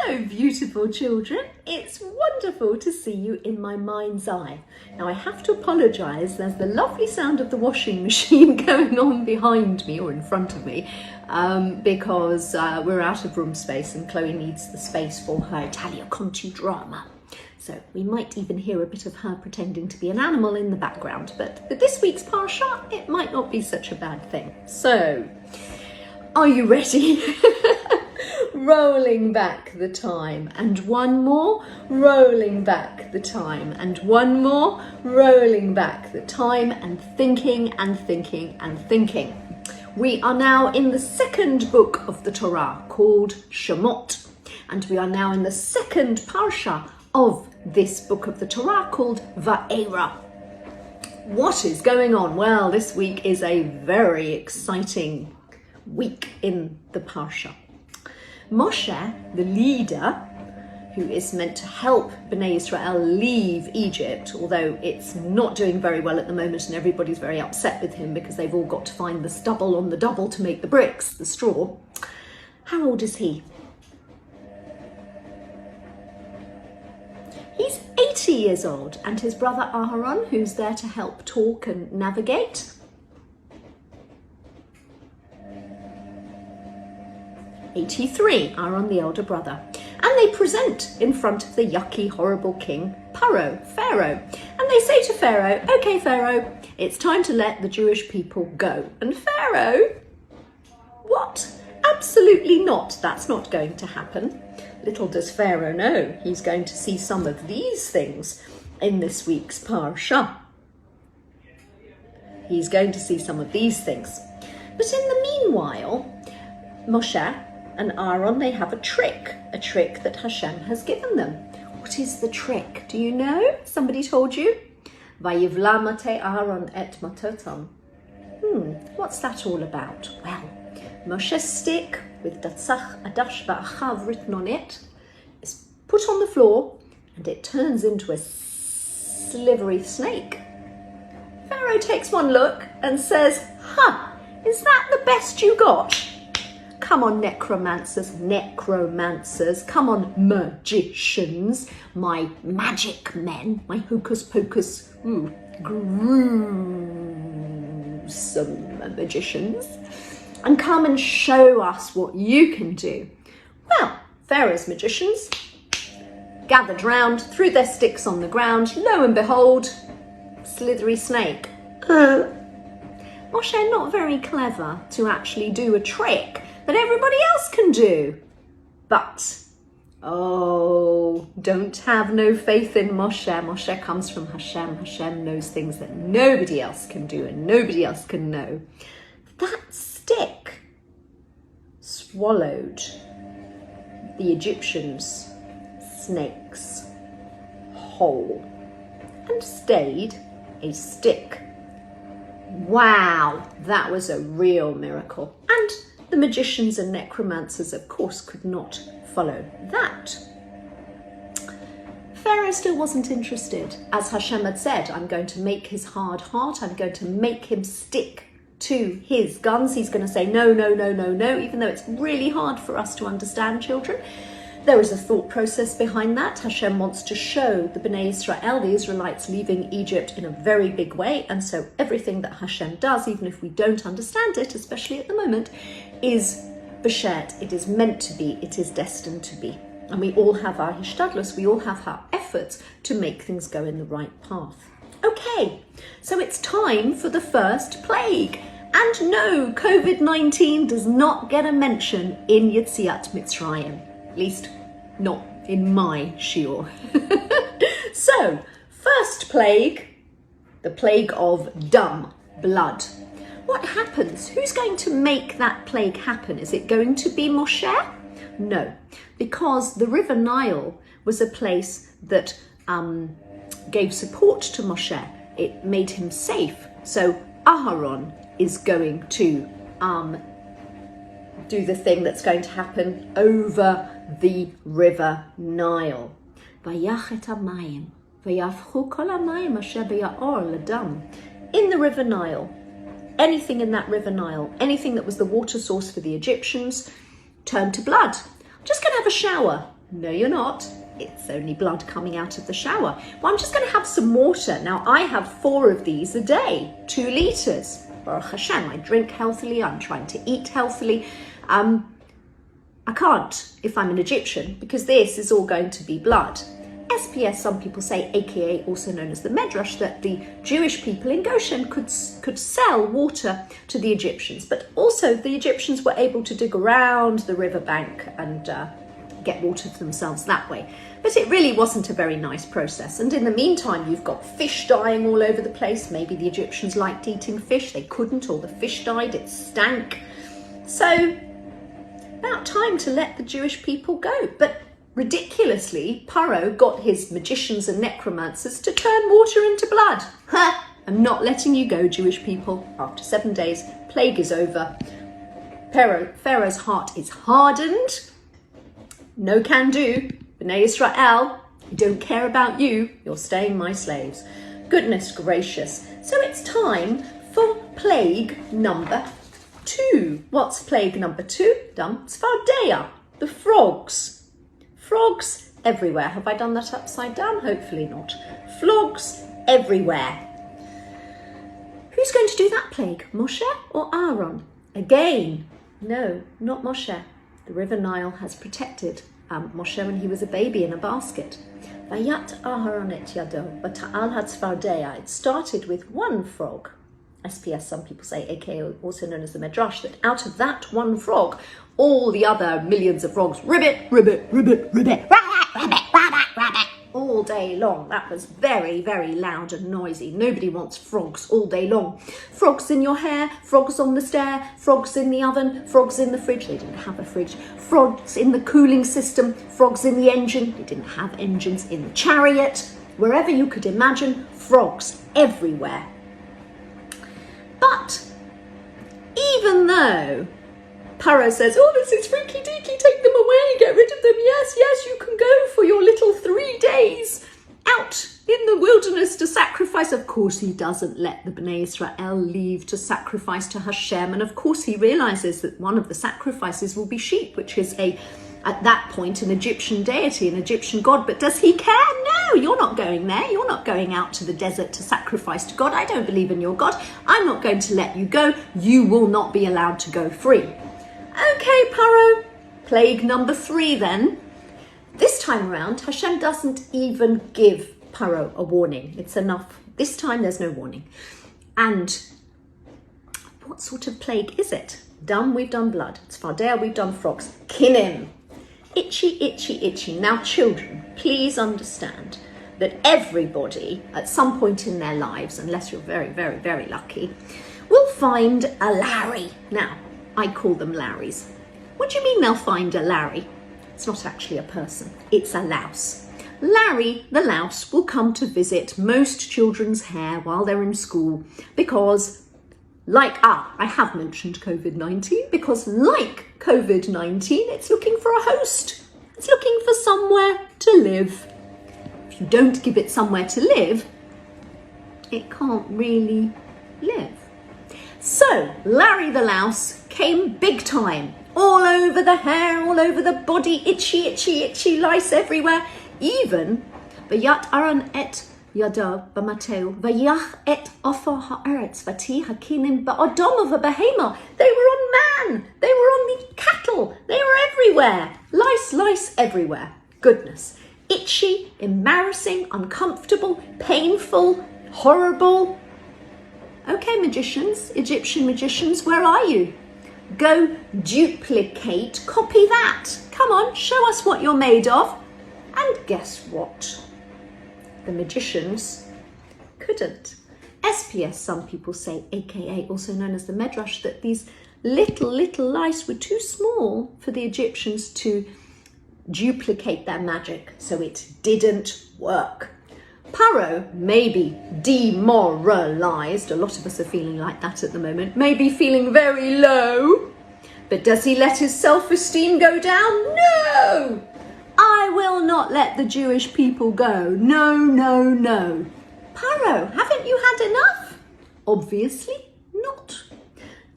Hello, beautiful children. It's wonderful to see you in my mind's eye. Now, I have to apologise. There's the lovely sound of the washing machine going on behind me or in front of me because we're out of room space and Chloe needs the space for her Italia Conti drama. So we might even hear a bit of her pretending to be an animal in the background. But with this week's Parsha, it might not be such a bad thing. So, are you ready? Rolling back the time, and one more, rolling back the time, and one more, rolling back the time, and thinking and thinking and thinking. We are now in the second book of the Torah called Shemot, and we are now in the second parsha of this book of the Torah called Vaeira. What is going on? Well, this week is a very exciting week in the parsha. Moshe, the leader, who is meant to help Bnei Israel leave Egypt, although it's not doing very well at the moment and everybody's very upset with him because they've all got to find the stubble on the double to make the bricks, the straw. How old is he? He's 80 years old, and his brother Aharon, who's there to help talk and navigate, 83, Aaron the elder brother. And they present in front of the yucky, horrible king, Pharaoh. And they say to Pharaoh, okay, Pharaoh, it's time to let the Jewish people go. And Pharaoh, what? Absolutely not. That's not going to happen. Little does Pharaoh know, he's going to see some of these things in this week's Parsha. He's going to see some of these things. But in the meanwhile, Moshe and Aaron, they have a trick that Hashem has given them. What is the trick? Do you know? Somebody told you? Vayivla mate Aaron et matotam. What's that all about? Well, Moshe's stick with Datzach Adash Va'achav written on it is put on the floor and it turns into a slivery snake. Pharaoh takes one look and says, is that the best you got? Come on, necromancers, come on, magicians, my magic men, my hocus pocus, gruesome magicians, and come and show us what you can do. Well, Pharaoh's magicians gathered round, threw their sticks on the ground, lo and behold, slithery snake. Moshe, not very clever to actually do a trick that everybody else can do. But, don't have no faith in Moshe. Moshe comes from Hashem. Hashem knows things that nobody else can do and nobody else can know. That stick swallowed the Egyptians' snakes whole and stayed a stick. Wow, that was a real miracle. And the magicians and necromancers, of course, could not follow that. Pharaoh still wasn't interested. As Hashem had said, I'm going to make his hard heart, I'm going to make him stick to his guns. He's going to say no, even though it's really hard for us to understand, children. There is a thought process behind that. Hashem wants to show the Bnei Israel, the Israelites, leaving Egypt in a very big way. And so everything that Hashem does, even if we don't understand it, especially at the moment, is b'shet. It is meant to be. It is destined to be. And we all have our hishtadlus. We all have our efforts to make things go in the right path. Okay, so it's time for the first plague. And no, COVID-19 does not get a mention in Yetziat Mitzrayim. At least not in my shiur. So, first plague, the plague of dam, blood. What happens? Who's going to make that plague happen? Is it going to be Moshe? No, because the River Nile was a place that gave support to Moshe. It made him safe. So Aharon is going to do the thing that's going to happen over the River Nile. In the River Nile, anything in that River Nile, anything that was the water source for the Egyptians, turned to blood. I'm just going to have a shower. No, you're not. It's only blood coming out of the shower. Well, I'm just going to have some water. Now, I have 4 of these a day, 2 litres. Baruch Hashem, I drink healthily. I'm trying to eat healthily. I can't if I'm an Egyptian, because this is all going to be blood. SPS, some people say, aka also known as the Medrash, that the Jewish people in Goshen could sell water to the Egyptians, but also the Egyptians were able to dig around the riverbank and get water for themselves that way. But it really wasn't a very nice process. And in the meantime, you've got fish dying all over the place. Maybe the Egyptians liked eating fish. They couldn't, or the fish died. It stank. So about time to let the Jewish people go. But ridiculously, Paro got his magicians and necromancers to turn water into blood. Ha! I'm not letting you go, Jewish people. After 7 days, plague is over. Pharaoh's heart is hardened. No can do. B'nai Israel, I don't care about you. You're staying my slaves. Goodness gracious. So it's time for plague number 2. What's plague number 2? Tzfardeya, the frogs. Frogs everywhere. Have I done that upside down? Hopefully not. Frogs everywhere. Who's going to do that plague? Moshe or Aaron? Again, no, not Moshe. The River Nile has protected Moshe when he was a baby in a basket. Vayat Aharon et yado, v'ta'al hatzfardeya. It started with 1 frog. SPS, some people say, aka also known as the Medrash, that out of that 1 frog, all the other millions of frogs, ribbit, ribbit, ribbit, ribbit, rabbit, rabbit, rabbit, rabbit, all day long. That was very, very loud and noisy. Nobody wants frogs all day long. Frogs in your hair, frogs on the stair, frogs in the oven, frogs in the fridge. They didn't have a fridge. Frogs in the cooling system, frogs in the engine. They didn't have engines. In the chariot, wherever you could imagine, frogs everywhere. But even though Paro says, oh, this is freaky deaky, take them away, get rid of them. Yes, yes, you can go for your little 3 days out in the wilderness to sacrifice. Of course, he doesn't let the Bnei Israel leave to sacrifice to Hashem. And of course, he realizes that one of the sacrifices will be sheep, which is at that point, an Egyptian deity, an Egyptian god. But does he care? No, you're not going there. You're not going out to the desert to sacrifice to God. I don't believe in your God. I'm not going to let you go. You will not be allowed to go free. Okay, Paro, plague number 3 then. This time around, Hashem doesn't even give Paro a warning. It's enough. This time there's no warning. And what sort of plague is it? We've done blood. Tzfardeya, we've done frogs. Kinim. Itchy, itchy, itchy. Now, children, please understand that everybody at some point in their lives, unless you're very, very, very lucky, will find a Larry. Now, I call them Larrys. What do you mean they'll find a Larry? It's not actually a person. It's a louse. Larry, the louse, will come to visit most children's hair while they're in school because I have mentioned COVID-19, because like COVID-19, it's looking for a host. It's looking for somewhere to live. If you don't give it somewhere to live, it can't really live. So Larry the louse came big time, all over the hair, all over the body, itchy, itchy, itchy, lice everywhere. Even Vayat Aaron et Yadav b'mateu vayach et ofar haaretz vati hakinim ba'odom v'behema. They were on man. They were on the cattle. They were everywhere. Lice everywhere. Goodness. Itchy, embarrassing, uncomfortable, painful, horrible. Okay, magicians, Egyptian magicians, where are you? Go duplicate, copy that. Come on, show us what you're made of. And guess what? The magicians couldn't. SPS, some people say, aka also known as the Medrash, that these little lice were too small for the Egyptians to duplicate their magic, so it didn't work. Paro may be demoralized. A lot of us are feeling like that at the moment. Maybe feeling very low. But does he let his self-esteem go down? No! I will not let the Jewish people go. No, no, no. Paro, haven't you had enough? Obviously not.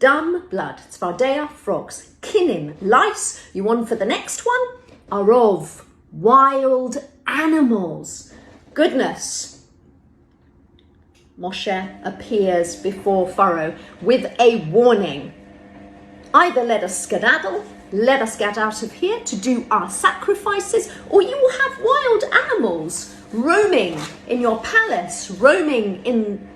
Blood, Tzfardeya, frogs, kinim, lice. You on for the next one? Arov, wild animals. Goodness. Moshe appears before Pharaoh with a warning. Either let us skedaddle, let us get out of here to do our sacrifices, or you will have wild animals roaming in your palace, roaming in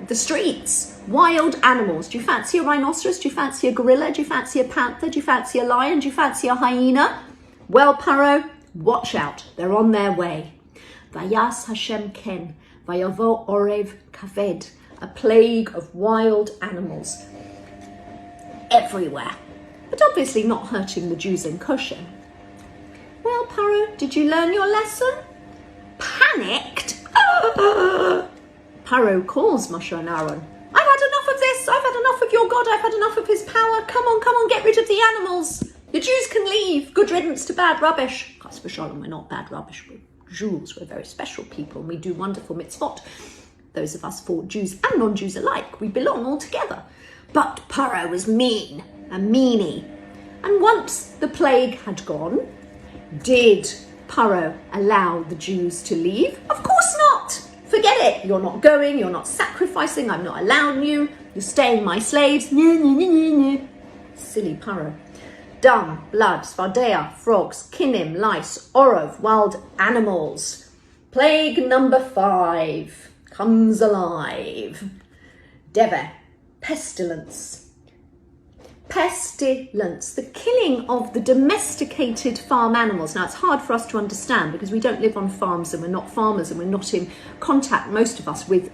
the streets. Wild animals. Do you fancy a rhinoceros? Do you fancy a gorilla? Do you fancy a panther? Do you fancy a lion? Do you fancy a hyena? Well, Pharaoh, watch out. They're on their way. Vayas Hashem ken, vayavo orev kaved, a plague of wild animals everywhere, but obviously not hurting the Jews in Goshen. Well, Pharaoh, did you learn your lesson? Panicked? Pharaoh calls Moshe and Aaron. I've had enough of this. I've had enough of your God. I've had enough of his power. Come on, get rid of the animals. The Jews can leave. Good riddance to bad rubbish. Chas v'shalom, we're not bad rubbish. We're Jews. We're very special people, and we do wonderful mitzvot. Those of us for Jews and non-Jews alike, we belong all together. But Pharaoh was mean, a meanie. And once the plague had gone, did Pharaoh allow the Jews to leave? Of course not. Forget it. You're not going. You're not sacrificing. I'm not allowing you. You're staying my slaves. Silly Pharaoh. Dung, blood, svardea, frogs, kinim, lice, orov, wild animals. Plague number 5 comes alive. Deve, pestilence. Pestilence, the killing of the domesticated farm animals. Now, it's hard for us to understand because we don't live on farms and we're not farmers and we're not in contact, most of us, with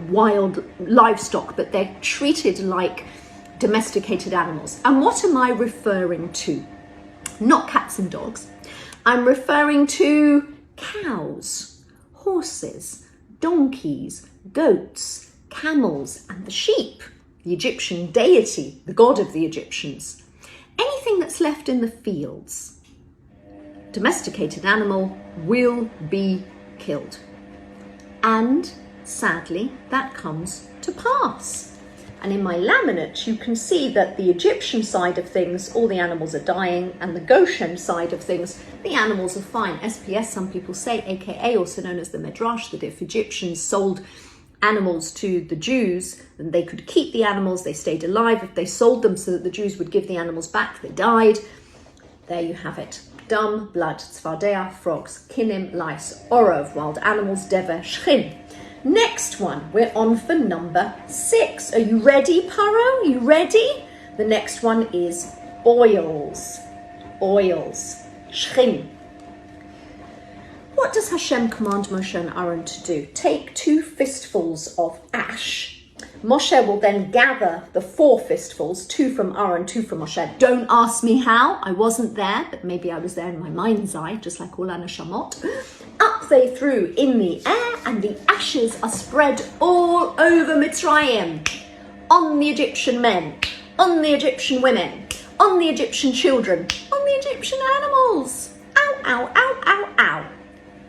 wild livestock, but they're treated like domesticated animals. And what am I referring to? Not cats and dogs. I'm referring to cows, horses, donkeys, goats, camels, and the sheep, the Egyptian deity, the god of the Egyptians. Anything that's left in the fields, domesticated animal, will be killed. And sadly, that comes to pass. And in my laminate, you can see that the Egyptian side of things, all the animals are dying, and the Goshen side of things, the animals are fine. SPS, some people say, aka also known as the Midrash, that if Egyptians sold animals to the Jews, then they could keep the animals, they stayed alive. If they sold them so that the Jews would give the animals back, they died. There you have it. Dung, blood, tzvardea, frogs, kinim, lice, orov, wild animals, deve, shchin. Next one, we're on for number 6. Are you ready, Pharaoh? Are you ready? The next one is oils. Oils. Shchin. What does Hashem command Moshe and Aaron to do? Take 2 fistfuls of ash. Moshe will then gather the 4 fistfuls, 2 from Aaron, 2 from Moshe. Don't ask me how. I wasn't there, but maybe I was there in my mind's eye, just like all Neshamot. Up they threw in the air, and the ashes are spread all over Mitzrayim. On the Egyptian men, on the Egyptian women, on the Egyptian children, on the Egyptian animals. Ow, ow, ow, ow, ow.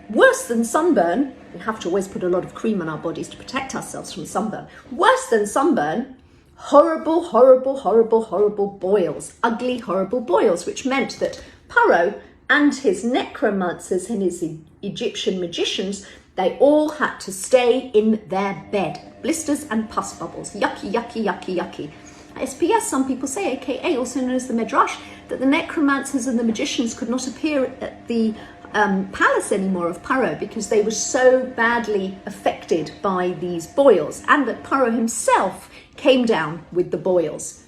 Worse than sunburn, we have to always put a lot of cream on our bodies to protect ourselves from sunburn. Worse than sunburn, horrible, horrible, horrible, horrible boils. Ugly, horrible boils, which meant that Pharaoh and his necromancers and his Egyptian magicians, they all had to stay in their bed. Blisters and pus bubbles. Yucky, yucky, yucky, yucky. SPS, some people say, aka also known as the Midrash, that the necromancers and the magicians could not appear at the palace anymore of Pharaoh because they were so badly affected by these boils, and that Pharaoh himself came down with the boils.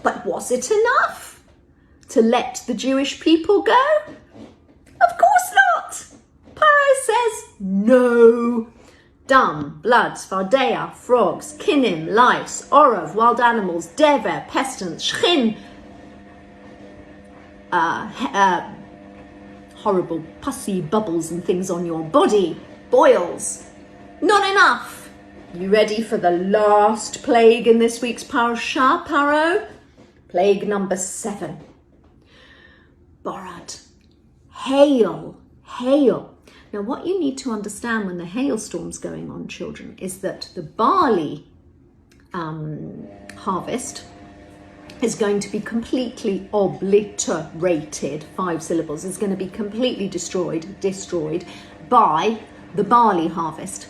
But was it enough to let the Jewish people go? Of course not. Pharaoh says no. Dung, blood, svardea, frogs, kinim, lice, orov, wild animals, deve, pestilence, shchin, horrible pussy bubbles and things on your body, boils. Not enough. You ready for the last plague in this week's parasha, Pharaoh? Plague number 7. Borad. Hail. Hail. Now, what you need to understand when the hailstorm's going on, children, is that the barley harvest is going to be completely obliterated, 5 syllables, is going to be completely destroyed by the barley harvest.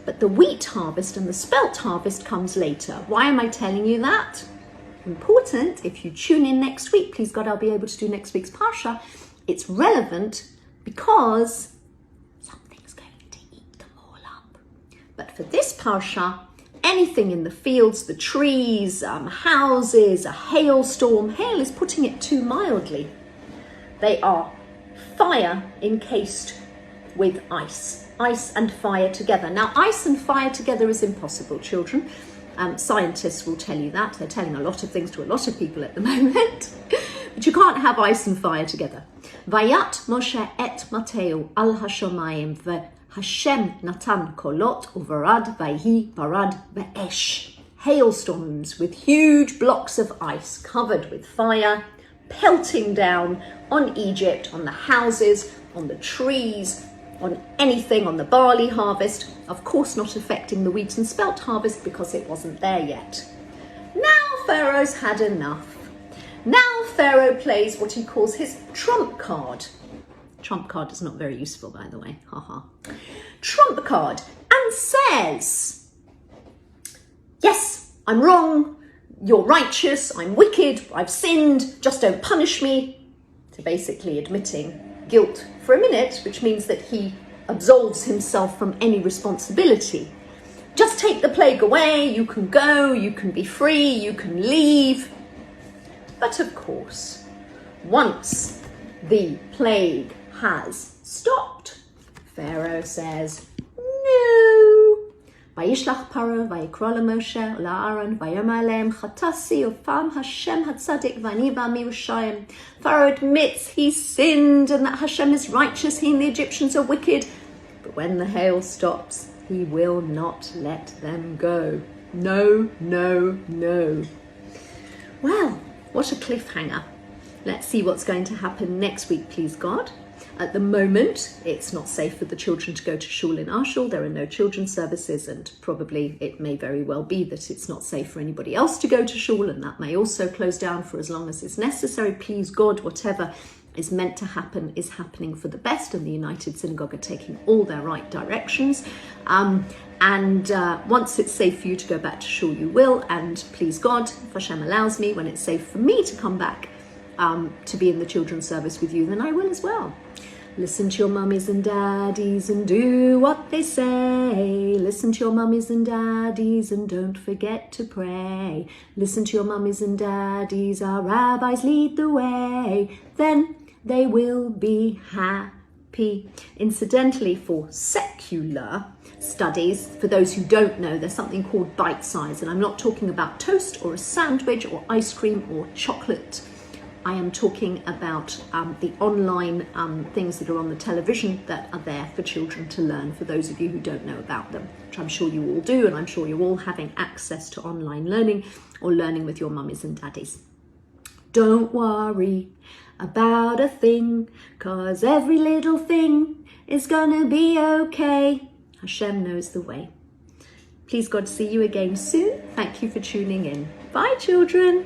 But the wheat harvest and the spelt harvest comes later. Why am I telling you that? Important, if you tune in next week, please God, I'll be able to do next week's Parsha. It's relevant because something's going to eat them all up. But for this Parsha, anything in the fields, the trees, houses, a hailstorm. Hail is putting it too mildly. They are fire encased with ice. Ice and fire together. Now, ice and fire together is impossible, children. Scientists will tell you that. They're telling a lot of things to a lot of people at the moment. But you can't have ice and fire together. Vayat Moshe et Mateo al hashomayim Hashem natan kolot uvarad vayhi barad ve'esh. Hailstorms with huge blocks of ice covered with fire, pelting down on Egypt, on the houses, on the trees, on anything, on the barley harvest. Of course not affecting the wheat and spelt harvest because it wasn't there yet. Now Pharaoh's had enough. Now Pharaoh plays what he calls his trump card. Trump card is not very useful, by the way. Haha. Trump card, and says, yes, I'm wrong, you're righteous, I'm wicked, I've sinned, just don't punish me. So basically admitting guilt for a minute, which means that he absolves himself from any responsibility. Just take the plague away, you can go, you can be free, you can leave. But of course, once the plague has stopped, Pharaoh says, no. Vayishlach Paro vayikra leMoshe uLaAaron vayomer aleim chatasi ufam Hashem hatzadik v'ani ba'Mirushayim. Pharaoh admits he sinned and that Hashem is righteous, he and the Egyptians are wicked. But when the hail stops, he will not let them go. No, no, no. Well, what a cliffhanger. Let's see what's going to happen next week, please God. At the moment, it's not safe for the children to go to shul in our shul. There are no children's services, and probably it may very well be that it's not safe for anybody else to go to shul, and that may also close down for as long as it's necessary. Please God, whatever is meant to happen is happening for the best, and the United Synagogue are taking all their right directions. Once it's safe for you to go back to shul, you will, and please God, if Hashem allows me, when it's safe for me to come back to be in the children's service with you, then I will as well. Listen to your mummies and daddies and do what they say. Listen to your mummies and daddies and don't forget to pray. Listen to your mummies and daddies, our rabbis lead the way. Then they will be happy. Incidentally, for secular studies, for those who don't know, there's something called bite size, and I'm not talking about toast or a sandwich or ice cream or chocolate. I am talking about the online things that are on the television that are there for children to learn, for those of you who don't know about them, which I'm sure you all do, and I'm sure you're all having access to online learning or learning with your mummies and daddies. Don't worry about a thing, 'cause every little thing is gonna be okay. Hashem knows the way. Please God, see you again soon. Thank you for tuning in. Bye, children.